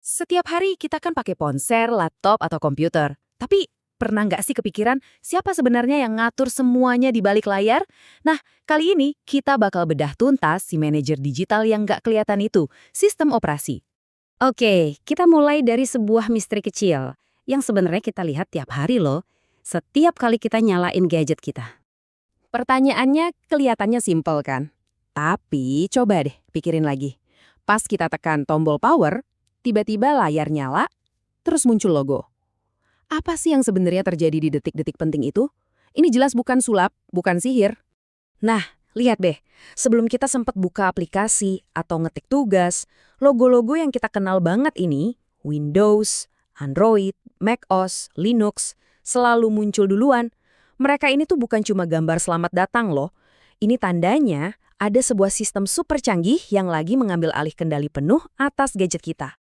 Setiap hari kita kan pakai ponsel, laptop, atau komputer. Tapi pernah nggak sih kepikiran siapa sebenarnya yang ngatur semuanya di balik layar? Nah, kali ini kita bakal bedah tuntas si manajer digital yang nggak kelihatan itu, sistem operasi. Oke, kita mulai dari sebuah misteri kecil yang sebenarnya kita lihat tiap hari loh. Setiap kali kita nyalain gadget kita. Pertanyaannya kelihatannya simpel kan? Tapi coba deh pikirin lagi. Pas kita tekan tombol power, tiba-tiba layar nyala, terus muncul logo. Apa sih yang sebenarnya terjadi di detik-detik penting itu? Ini jelas bukan sulap, bukan sihir. Nah, lihat deh. Sebelum kita sempat buka aplikasi atau ngetik tugas, logo-logo yang kita kenal banget ini, Windows, Android, macOS, Linux, selalu muncul duluan. Mereka ini tuh bukan cuma gambar selamat datang loh. Ini tandanya ada sebuah sistem super canggih yang lagi mengambil alih kendali penuh atas gadget kita.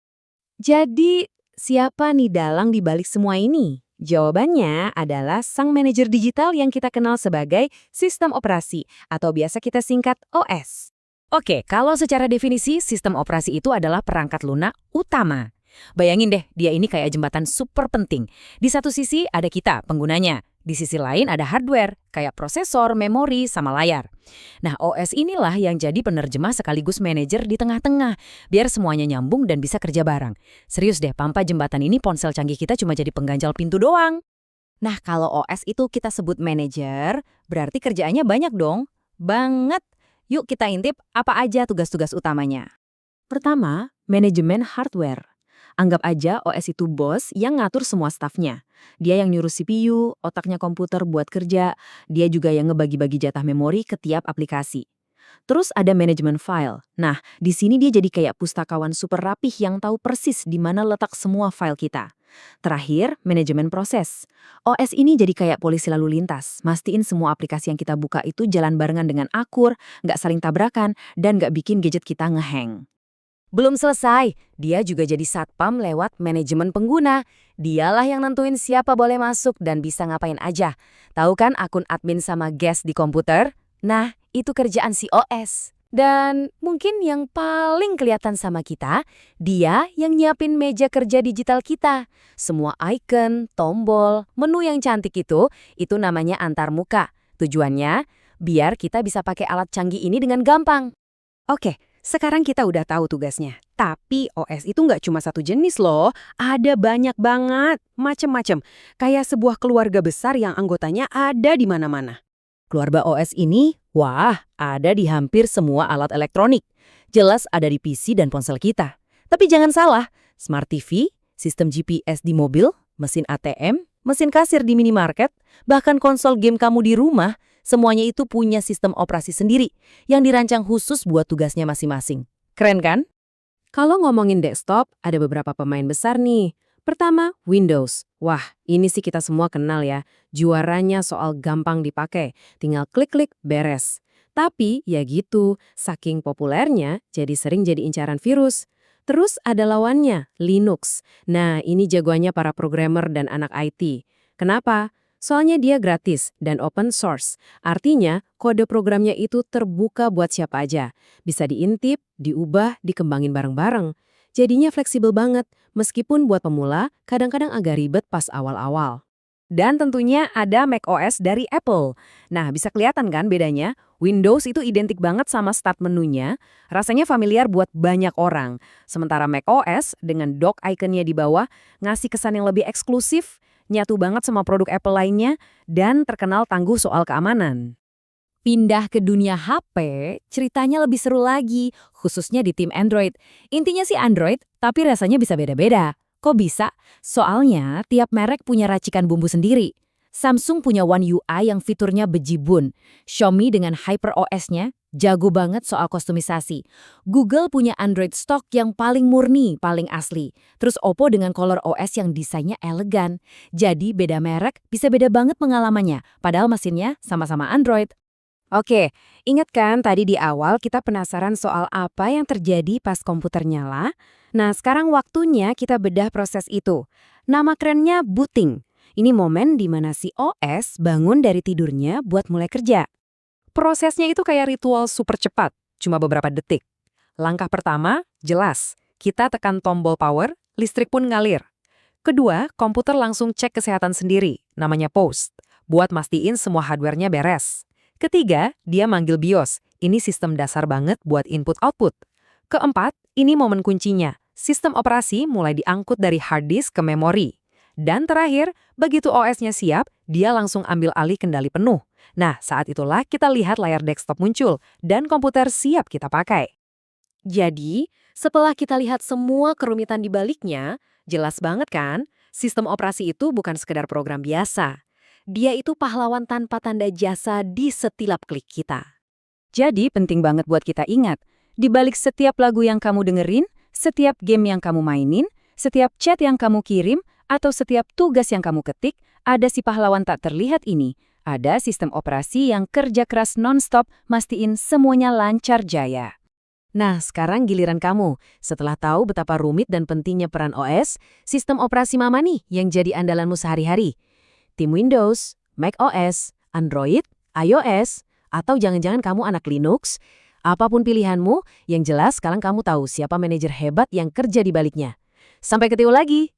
Jadi, siapa nih dalang di balik semua ini? Jawabannya adalah sang manajer digital yang kita kenal sebagai sistem operasi atau biasa kita singkat OS. Oke, kalau secara definisi sistem operasi itu adalah perangkat lunak utama. Bayangin deh, dia ini kayak jembatan super penting. Di satu sisi ada kita, penggunanya. Di sisi lain ada hardware, kayak prosesor, memori, sama layar. Nah, OS inilah yang jadi penerjemah sekaligus manajer di tengah-tengah, biar semuanya nyambung dan bisa kerja bareng. Serius deh, tanpa jembatan ini ponsel canggih kita cuma jadi pengganjal pintu doang. Nah, kalau OS itu kita sebut manajer, berarti kerjaannya banyak dong. Banget. Yuk kita intip apa aja tugas-tugas utamanya. Pertama, manajemen hardware. Anggap aja OS itu bos yang ngatur semua stafnya. Dia yang nyuruh CPU, otaknya komputer buat kerja, dia juga yang ngebagi-bagi jatah memori ke tiap aplikasi. Terus ada manajemen file. Nah, di sini dia jadi kayak pustakawan super rapih yang tahu persis di mana letak semua file kita. Terakhir, manajemen proses. OS ini jadi kayak polisi lalu lintas, mastiin semua aplikasi yang kita buka itu jalan barengan dengan akur, nggak saling tabrakan, dan nggak bikin gadget kita ngehang. Belum selesai, dia juga jadi satpam lewat manajemen pengguna. Dialah yang nentuin siapa boleh masuk dan bisa ngapain aja. Tahu kan akun admin sama guest di komputer? Nah, itu kerjaan si OS. Dan mungkin yang paling kelihatan sama kita, dia yang nyiapin meja kerja digital kita. Semua icon, tombol, menu yang cantik itu namanya antarmuka. Tujuannya, biar kita bisa pakai alat canggih ini dengan gampang. Oke, sekarang kita udah tahu tugasnya. Tapi OS itu nggak cuma satu jenis loh. Ada banyak banget, macem-macem. Kayak sebuah keluarga besar yang anggotanya ada di mana-mana. Keluarga OS ini, wah, ada di hampir semua alat elektronik. Jelas ada di PC dan ponsel kita. Tapi jangan salah, Smart TV, sistem GPS di mobil, mesin ATM, mesin kasir di minimarket, bahkan konsol game kamu di rumah, semuanya itu punya sistem operasi sendiri yang dirancang khusus buat tugasnya masing-masing. Keren kan? Kalau ngomongin desktop, ada beberapa pemain besar nih. Pertama, Windows. Wah, ini sih kita semua kenal ya. Juaranya soal gampang dipakai, tinggal klik-klik beres. Tapi, ya gitu, saking populernya, jadi sering jadi incaran virus. Terus ada lawannya, Linux. Nah, ini jagoannya para programmer dan anak IT. Kenapa? Soalnya dia gratis dan open source. Artinya, kode programnya itu terbuka buat siapa aja. Bisa diintip, diubah, dikembangin bareng-bareng. Jadinya fleksibel banget, meskipun buat pemula kadang-kadang agak ribet pas awal-awal. Dan tentunya ada macOS dari Apple. Nah, bisa kelihatan kan bedanya? Windows itu identik banget sama start menunya, rasanya familiar buat banyak orang. Sementara macOS dengan dock iconnya di bawah ngasih kesan yang lebih eksklusif, nyatu banget sama produk Apple lainnya, dan terkenal tangguh soal keamanan. Pindah ke dunia HP, ceritanya lebih seru lagi, khususnya di tim Android. Intinya sih Android, tapi rasanya bisa beda-beda. Kok bisa? Soalnya tiap merek punya racikan bumbu sendiri. Samsung punya One UI yang fiturnya bejibun. Xiaomi dengan HyperOS-nya jago banget soal kostumisasi. Google punya Android stock yang paling murni, paling asli. Terus Oppo dengan Color OS yang desainnya elegan. Jadi beda merek bisa beda banget pengalamannya, padahal mesinnya sama-sama Android. Oke, ingat kan tadi di awal kita penasaran soal apa yang terjadi pas komputer nyala? Nah, sekarang waktunya kita bedah proses itu. Nama kerennya booting. Ini momen di mana si OS bangun dari tidurnya buat mulai kerja. Prosesnya itu kayak ritual super cepat, cuma beberapa detik. Langkah pertama, jelas. Kita tekan tombol power, listrik pun ngalir. Kedua, komputer langsung cek kesehatan sendiri, namanya post, buat mastiin semua hardware-nya beres. Ketiga, dia manggil BIOS, ini sistem dasar banget buat input-output. Keempat, ini momen kuncinya, sistem operasi mulai diangkut dari hard disk ke memori. Dan terakhir, begitu OS-nya siap, dia langsung ambil alih kendali penuh. Nah, saat itulah kita lihat layar desktop muncul, dan komputer siap kita pakai. Jadi, setelah kita lihat semua kerumitan di baliknya, jelas banget kan, sistem operasi itu bukan sekedar program biasa. Dia itu pahlawan tanpa tanda jasa di setiap klik kita. Jadi penting banget buat kita ingat, di balik setiap lagu yang kamu dengerin, setiap game yang kamu mainin, setiap chat yang kamu kirim, atau setiap tugas yang kamu ketik, ada si pahlawan tak terlihat ini. Ada sistem operasi yang kerja keras non-stop, mastiin semuanya lancar jaya. Nah, sekarang giliran kamu. Setelah tahu betapa rumit dan pentingnya peran OS, sistem operasi mana nih yang jadi andalanmu sehari-hari? Tim Windows, Mac OS, Android, iOS, atau jangan-jangan kamu anak Linux? Apapun pilihanmu, yang jelas sekarang kamu tahu siapa manajer hebat yang kerja di baliknya. Sampai ketemu lagi!